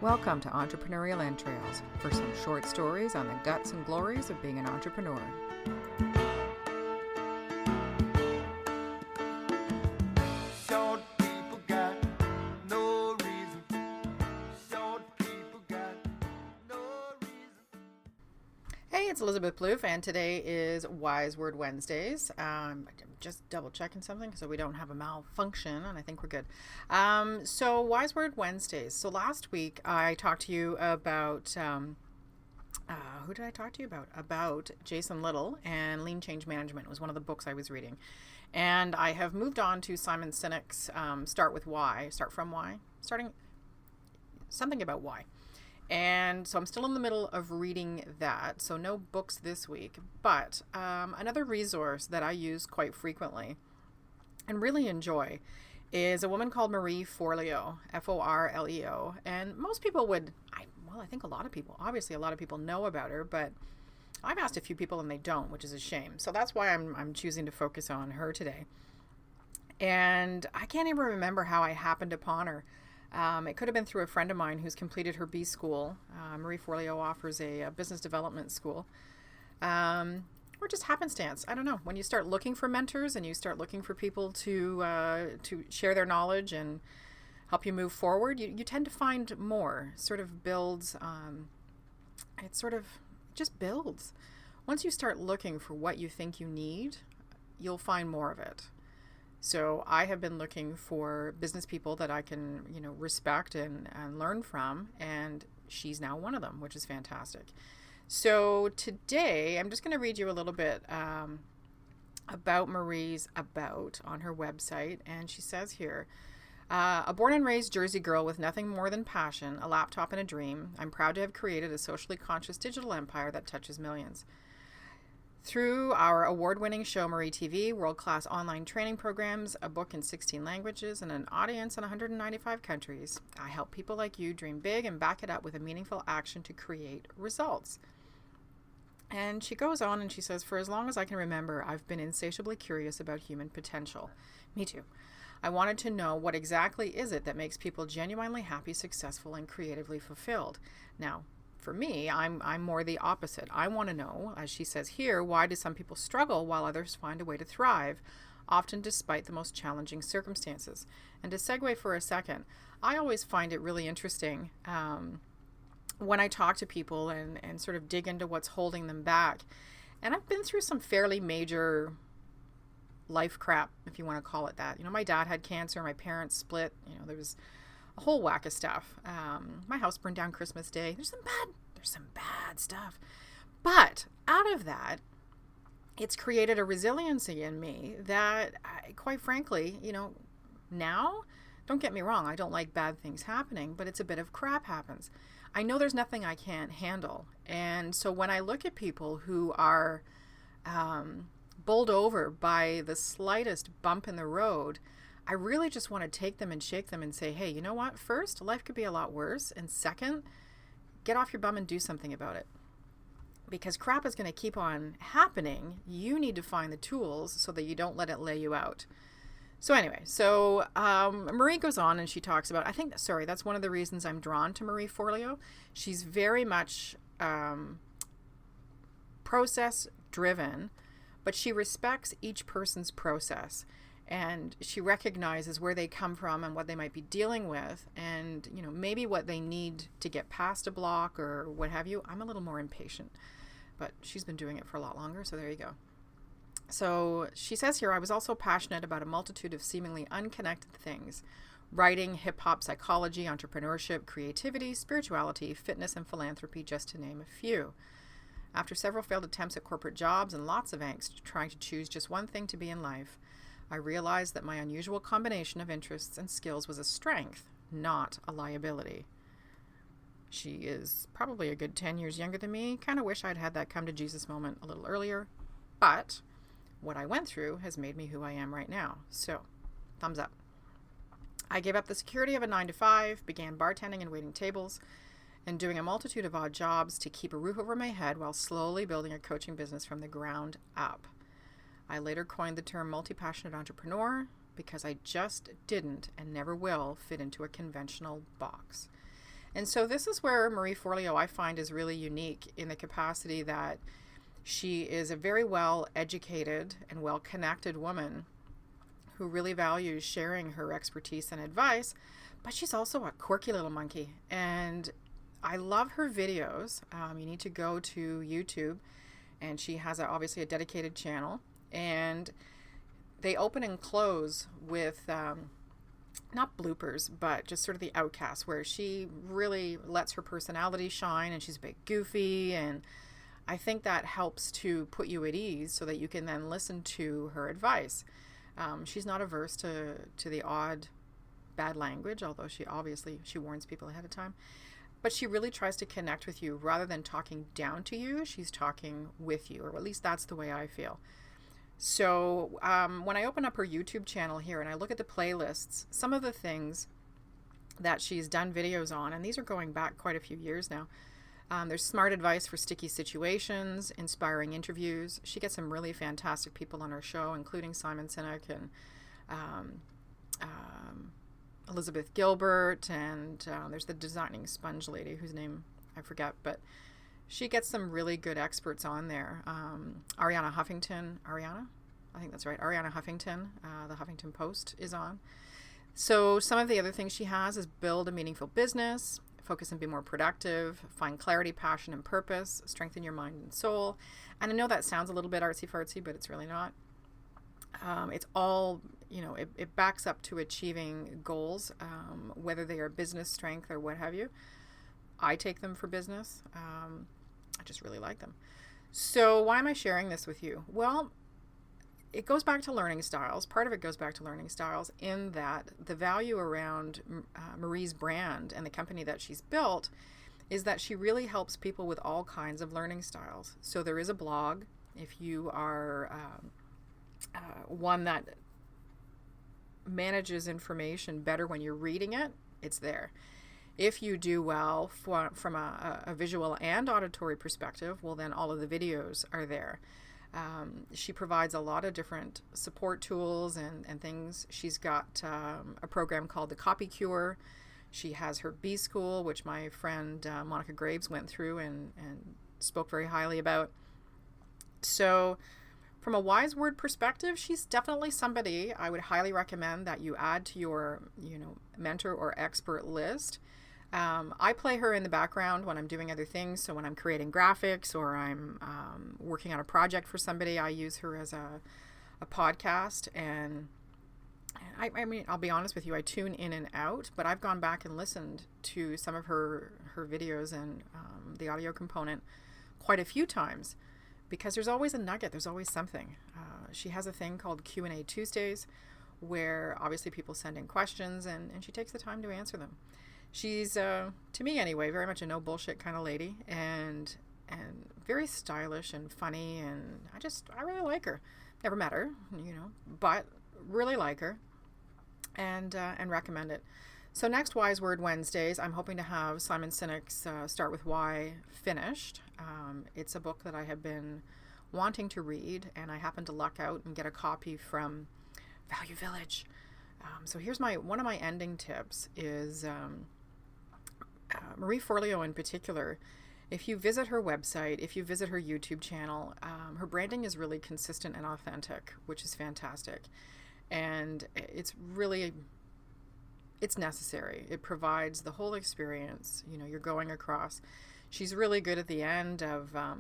Welcome to Entrepreneurial Entrails for some short stories on the guts and glories of being an entrepreneur. Short people got no reason. Short people got no reason. Hey, it's Elizabeth Plouffe, and today is Wise Word Wednesdays. I'm just double checking something so we don't have a malfunction, and I think we're good. So Wise Word Wednesdays. So last week I talked to you about, who did I talk to you about? About Jason Little, and Lean Change Management was one of the books I was reading. And I have moved on to Simon Sinek's Start From Why, starting something about why. And so I'm still in the middle of reading that, so no books this week, but another resource that I use quite frequently and really enjoy is a woman called Marie Forleo, Forleo, and most people I think a lot of people know about her, but I've asked a few people and they don't, which is a shame. So that's why I'm choosing to focus on her today. And I can't even remember how I happened upon her. It could have been through a friend of mine who's completed her B school. Marie Forleo offers a business development school. Or just happenstance. I don't know. When you start looking for mentors and you start looking for people to share their knowledge and help you move forward, you tend to find more. Sort of builds. It just builds. Once you start looking for what you think you need, you'll find more of it. So I have been looking for business people that I can, respect and learn from, and she's now one of them, which is fantastic. So today I'm just going to read you a little bit about Marie's about on her website, and she says here, a born and raised Jersey girl with nothing more than passion, a laptop and a dream, I'm proud to have created a socially conscious digital empire that touches millions. Through our award-winning show, Marie TV, world-class online training programs, a book in 16 languages, and an audience in 195 countries, I help people like you dream big and back it up with a meaningful action to create results. And she goes on and she says, for as long as I can remember, I've been insatiably curious about human potential. Me too. I wanted to know what exactly is it that makes people genuinely happy, successful, and creatively fulfilled. Now, for me, I'm more the opposite. I want to know, as she says here, why do some people struggle while others find a way to thrive, often despite the most challenging circumstances? And to segue for a second, I always find it really interesting when I talk to people and sort of dig into what's holding them back. And I've been through some fairly major life crap, if you want to call it that. My dad had cancer, my parents split, there was a whole whack of stuff. My house burned down Christmas Day. There's some bad stuff. But out of that, it's created a resiliency in me that, quite frankly, now, don't get me wrong, I don't like bad things happening, but it's a bit of crap happens. I know there's nothing I can't handle. And so when I look at people who are bowled over by the slightest bump in the road, I really just want to take them and shake them and say, hey, you know what? First, life could be a lot worse. And second, get off your bum and do something about it. Because crap is going to keep on happening. You need to find the tools so that you don't let it lay you out. So anyway, Marie goes on and she talks about, that's one of the reasons I'm drawn to Marie Forleo. She's very much process driven, but she respects each person's process. And she recognizes where they come from and what they might be dealing with, and maybe what they need to get past a block or what have you. I'm a little more impatient, but she's been doing it for a lot longer, so there you go. So she says here, I was also passionate about a multitude of seemingly unconnected things: writing, hip-hop, psychology, entrepreneurship, creativity, spirituality, fitness, and philanthropy, just to name a few. After several failed attempts at corporate jobs and lots of angst trying to choose just one thing to be in life, I realized that my unusual combination of interests and skills was a strength, not a liability. She is probably a good 10 years younger than me. Kind of wish I'd had that come to Jesus moment a little earlier. But what I went through has made me who I am right now. So, thumbs up. I gave up the security of a 9-to-5, began bartending and waiting tables, and doing a multitude of odd jobs to keep a roof over my head while slowly building a coaching business from the ground up. I later coined the term multi-passionate entrepreneur because I just didn't and never will fit into a conventional box. And so this is where Marie Forleo, I find, is really unique in the capacity that she is a very well educated and well connected woman who really values sharing her expertise and advice, but she's also a quirky little monkey. And I love her videos. You need to go to YouTube, and she has obviously a dedicated channel, and they open and close with not bloopers, but just sort of the outcasts, where she really lets her personality shine, and she's a bit goofy, and I think that helps to put you at ease so that you can then listen to her advice. She's not averse to the odd bad language, although she warns people ahead of time. But she really tries to connect with you rather than talking down to you. She's talking with you, or at least that's the way I feel. So when I open up her YouTube channel here and I look at the playlists, some of the things that she's done videos on, and these are going back quite a few years now. There's smart advice for sticky situations, inspiring interviews. She gets some really fantastic people on her show, including Simon Sinek and Elizabeth Gilbert, and there's the designing sponge lady whose name I forget, but she gets some really good experts on there. Ariana Huffington, I think that's right, Ariana Huffington, the Huffington Post is on. So some of the other things she has is build a meaningful business, focus and be more productive, find clarity, passion, and purpose, strengthen your mind and soul. And I know that sounds a little bit artsy-fartsy, but it's really not. It's all, it backs up to achieving goals, whether they are business strength or what have you. I take them for business. I just really like them. So why am I sharing this with you? Well, it goes back to learning styles. Part of it goes back to learning styles in that the value around Marie's brand and the company that she's built is that she really helps people with all kinds of learning styles. So there is a blog. If you are one that manages information better when you're reading it, it's there. If you do well from a visual and auditory perspective, well, then all of the videos are there. She provides a lot of different support tools and things. She's got a program called the Copy Cure. She has her B School, which my friend Monica Graves went through and spoke very highly about. So from a wise word perspective, she's definitely somebody I would highly recommend that you add to your mentor or expert list. I play her in the background when I'm doing other things. So when I'm creating graphics or I'm working on a project for somebody, I use her as a podcast. And I mean, I'll be honest with you, I tune in and out, but I've gone back and listened to some of her videos and the audio component quite a few times because there's always a nugget. There's always something. She has a thing called Q&A Tuesdays where obviously people send in questions and she takes the time to answer them. She's, to me anyway, very much a no bullshit kind of lady and very stylish and funny, and I really like her. Never met her, but really like her and recommend it. So next Wise Word Wednesdays, I'm hoping to have Simon Sinek's Start With Why finished. It's a book that I have been wanting to read, and I happened to luck out and get a copy from Value Village. So here's one of my ending tips is Marie Forleo in particular. If you visit her website, if you visit her YouTube channel, her branding is really consistent and authentic, which is fantastic. And it's necessary. It provides the whole experience, you're going across. She's really good at the end of, I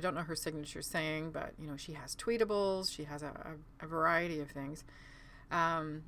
don't know her signature saying, but, she has tweetables. She has a variety of things. And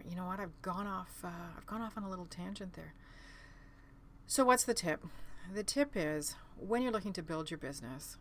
you know what? I've gone off on a little tangent there. So what's the tip? The tip is when you're looking to build your business,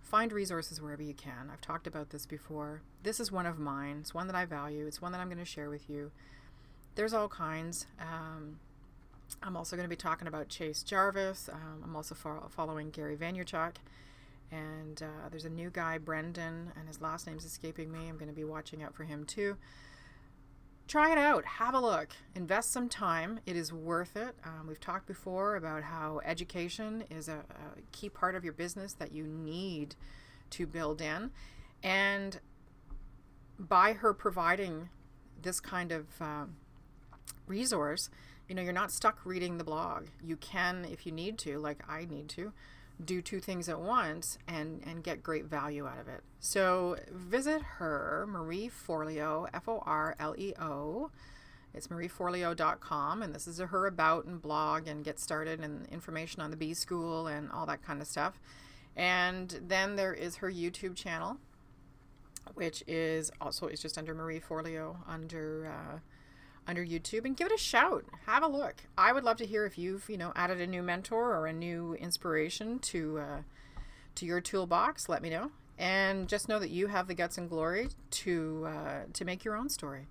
find resources wherever you can. I've talked about this before. This is one of mine. It's one that I value. It's one that I'm going to share with you. There's all kinds. I'm also going to be talking about Chase Jarvis. I'm also following Gary Vaynerchuk. And there's a new guy, Brendan, and his last name's escaping me. I'm going to be watching out for him too. Try it out. Have a look. Invest some time. It is worth it. We've talked before about how education is a key part of your business that you need to build in. And by her providing this kind of resource, you're not stuck reading the blog. You can, if you need to, like I need to, do two things at once and get great value out of it. So visit her, Marie Forleo, Forleo. It's marieforleo.com, and this is her about and blog and get started and information on the bee school and all that kind of stuff. And then there is her YouTube channel, which is also, it's just under Marie Forleo under YouTube, and give it a shout. Have a look. I would love to hear if you've, added a new mentor or a new inspiration to your toolbox. Let me know. And just know that you have the guts and glory to make your own story.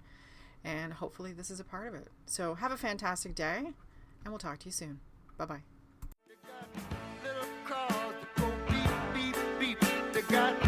And hopefully this is a part of it. So have a fantastic day, and we'll talk to you soon. Bye-bye. Little cars that go beep, beep, beep. They got